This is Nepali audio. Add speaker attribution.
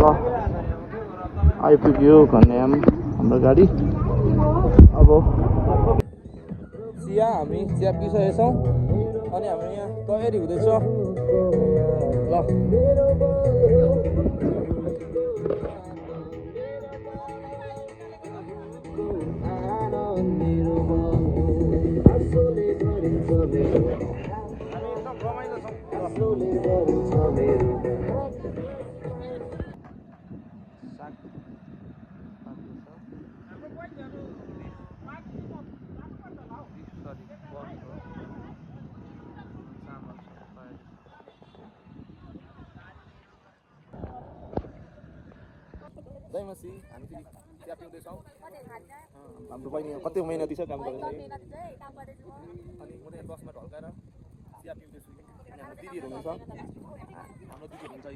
Speaker 1: ल आइपुग्यो कन्याम हाम्रो गाडी। अब हामी चिया पिइसकेका छौँ अनि हामी यहाँ तयारी हुँदैछ। ल दहीमसी हामी चाहिँ चिया पिउँदैछौँ। हाम्रो बहिनी कति मेहनती छ काम गरेर अनि म यहाँ बसमा ढल्काएर चिया पिउँदैछु। अनि हाम्रो दिदीहरू हुनुहुन्छ, हाम्रो दिदीहरू हुन्छ